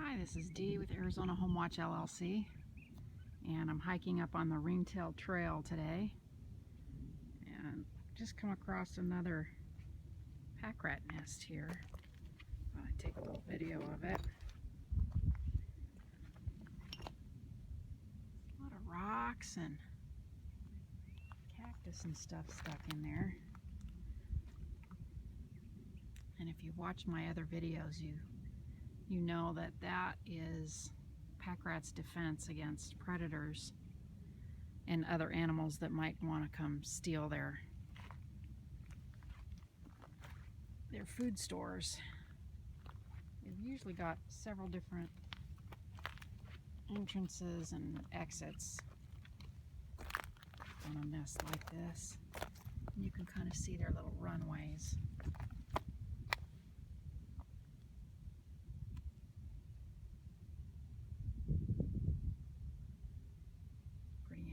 Hi, this is Dee with Arizona Home Watch LLC, and I'm hiking up on the Ringtail Trail today, and just come across another packrat nest here. I'm going to take a little video of it. A lot of rocks and cactus and stuff stuck in there. And if you watch my other videos, you know that is packrat's defense against predators and other animals that might want to come steal their food stores. They've usually got several different entrances and exits on a nest like this. And you can kind of see their little runways.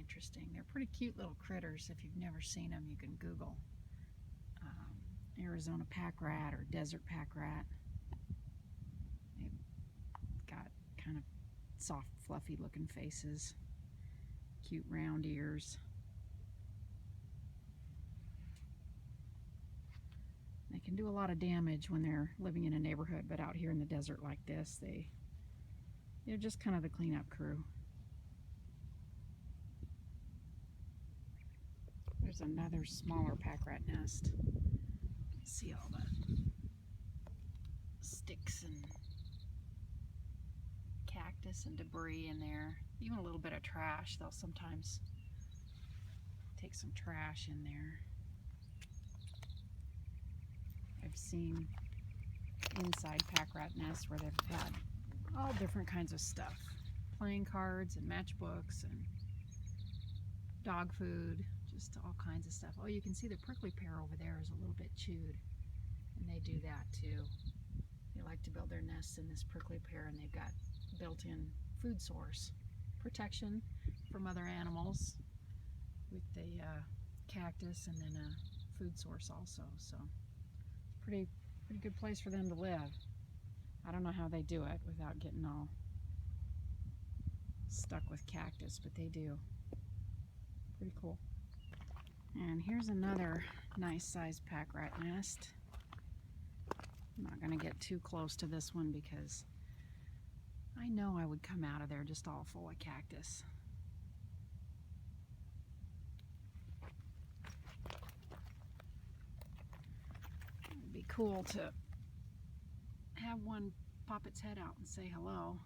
Interesting. They're pretty cute little critters. If you've never seen them, you can Google Arizona packrat or desert packrat. They've got kind of soft, fluffy looking faces, cute round ears. They can do a lot of damage when they're living in a neighborhood, but out here in the desert like this, they're just kind of the cleanup crew. There's another smaller packrat nest. You can see all the sticks and cactus and debris in there. Even a little bit of trash. They'll sometimes take some trash in there. I've seen inside packrat nests where they've had all different kinds of stuff. Playing cards and matchbooks and dog food. Just all kinds of stuff. Oh, you can see the prickly pear over there is a little bit chewed, and they do that too. They like to build their nests in this prickly pear, and they've got built-in food source protection from other animals with the cactus, and then a food source also. So pretty good place for them to live. I don't know how they do it without getting all stuck with cactus, but they do. Pretty cool. And here's another nice sized packrat nest. I'm not going to get too close to this one because I know I would come out of there just all full of cactus. It'd be cool to have one pop its head out and say hello,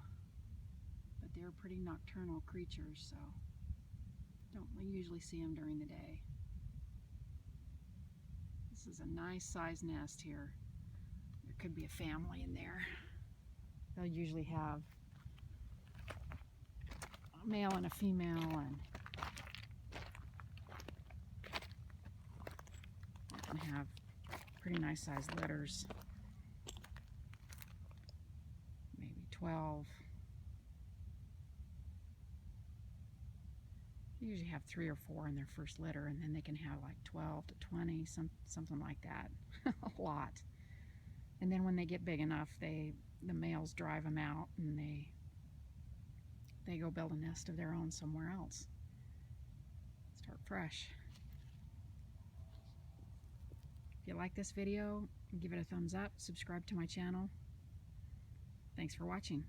but they're pretty nocturnal creatures, so don't usually see them during the day. This is a nice size nest here. There could be a family in there. They'll usually have a male and a female, and they can have pretty nice sized litters. Maybe 12. They usually have 3 or 4 in their first litter, and then they can have like 12 to 20, something like that. A lot. And then when they get big enough, the males drive them out, and they go build a nest of their own somewhere else. Start fresh. If you like this video, give it a thumbs up, subscribe to my channel. Thanks for watching.